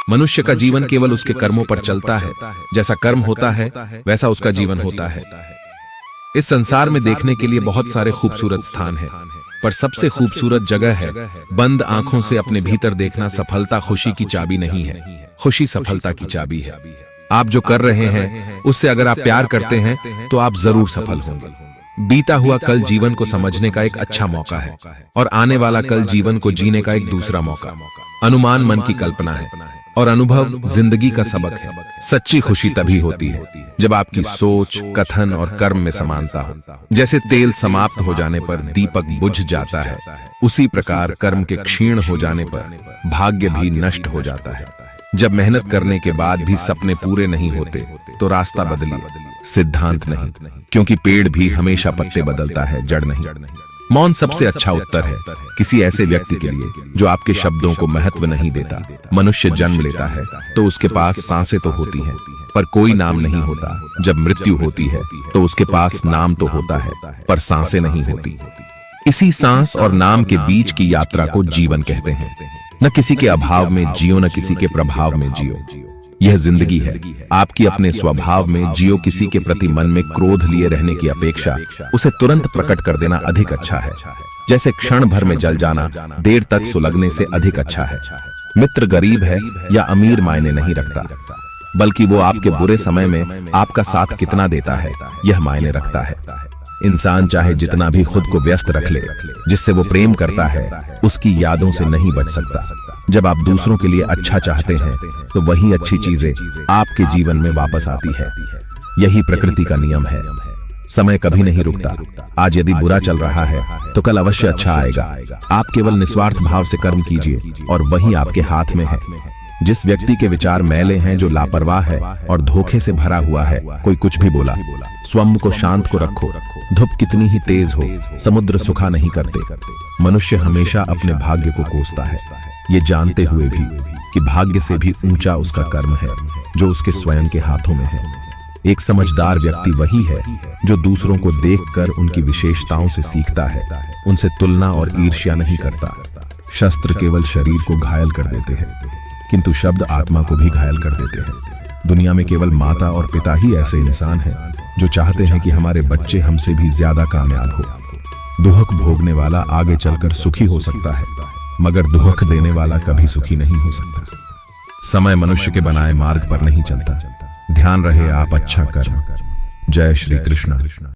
मनुष्य का जीवन केवल उसके कर्मों पर चलता है। जैसा कर्म होता है वैसा उसका जीवन होता है। इस संसार में देखने के लिए बहुत सारे खूबसूरत स्थान हैं, पर सबसे खूबसूरत जगह है बंद आंखों से अपने भीतर देखना। सफलता खुशी की चाबी नहीं है, खुशी सफलता की चाबी है। आप जो कर रहे हैं उससे अगर आप प्यार करते हैं तो आप जरूर सफल होंगे। बीता हुआ कल जीवन को समझने का एक अच्छा मौका है और आने वाला कल जीवन को जीने का एक दूसरा मौका। अनुमान मन की कल्पना है और अनुभव जिंदगी का सबक है। सच्ची खुशी तभी होती है जब आपकी सोच, कथन और कर्म में समानता हो। जैसे तेल समाप्त हो जाने पर दीपक बुझ जाता है, उसी प्रकार कर्म के क्षीण हो जाने पर भाग्य भी नष्ट हो जाता है। जब मेहनत करने के बाद भी सपने पूरे नहीं होते तो रास्ता बदलिए, सिद्धांत नहीं, क्योंकि पेड़ भी हमेशा पत्ते बदलता है, जड़ नहीं। मौन सबसे अच्छा उत्तर है किसी ऐसे व्यक्ति के लिए जो आपके शब्दों को महत्व नहीं देता। मनुष्य जन्म लेता है तो उसके पास सांसें तो होती हैं, पर कोई नाम नहीं होता। जब मृत्यु होती है तो उसके पास नाम तो होता है, पर सांसें नहीं होती। इसी सांस और नाम के बीच की यात्रा को जीवन कहते हैं। न किसी के अभाव में जियो, न किसी के प्रभाव में जियो। यह जिंदगी है, आपकी अपने स्वभाव में जियो। किसी के प्रति मन में क्रोध लिए रहने की अपेक्षा उसे तुरंत प्रकट कर देना अधिक अच्छा है। जैसे क्षण भर में जल जाना देर तक सुलगने से अधिक अच्छा है। मित्र गरीब है या अमीर मायने नहीं रखता, बल्कि वो आपके बुरे समय में आपका साथ कितना देता है यह मायने रखता है। इंसान चाहे जितना भी खुद को व्यस्त रख ले, जिससे वो प्रेम करता है उसकी यादों से नहीं बच सकता। जब आप दूसरों के लिए अच्छा चाहते हैं तो वही अच्छी चीजें आपके जीवन में वापस आती है। यही प्रकृति का नियम है। समय कभी नहीं रुकता। आज यदि बुरा चल रहा है तो कल अवश्य अच्छा आएगा। आप केवल निस्वार्थ भाव से कर्म कीजिए और वही आपके हाथ में है। जिस व्यक्ति के विचार मैले हैं, जो लापरवाह है और धोखे से भरा हुआ है, कोई कुछ भी बोला, स्वयं को शांत को रखो। धूप कितनी ही तेज हो, समुद्र सुखा नहीं करते। मनुष्य हमेशा अपने भाग्य को कोसता है, ये जानते हुए भी कि भाग्य से भी ऊंचा उसका कर्म है जो उसके स्वयं के हाथों में है। एक समझदार व्यक्ति वही है जो दूसरों को देखकर उनकी विशेषताओं से सीखता है, उनसे तुलना और ईर्ष्या नहीं करता। शस्त्र केवल शरीर को घायल कर देते हैं, किंतु शब्द आत्मा को भी घायल कर देते हैं। दुनिया में केवल माता और पिता ही ऐसे इंसान हैं जो चाहते हैं कि हमारे बच्चे हमसे भी ज्यादा कामयाब हो। दुहक भोगने वाला आगे चलकर सुखी हो सकता है, मगर दुहक देने वाला कभी सुखी नहीं हो सकता। समय मनुष्य के बनाए मार्ग पर नहीं चलता। ध्यान रहे आप अच्छा कर्म। जय श्री कृष्ण।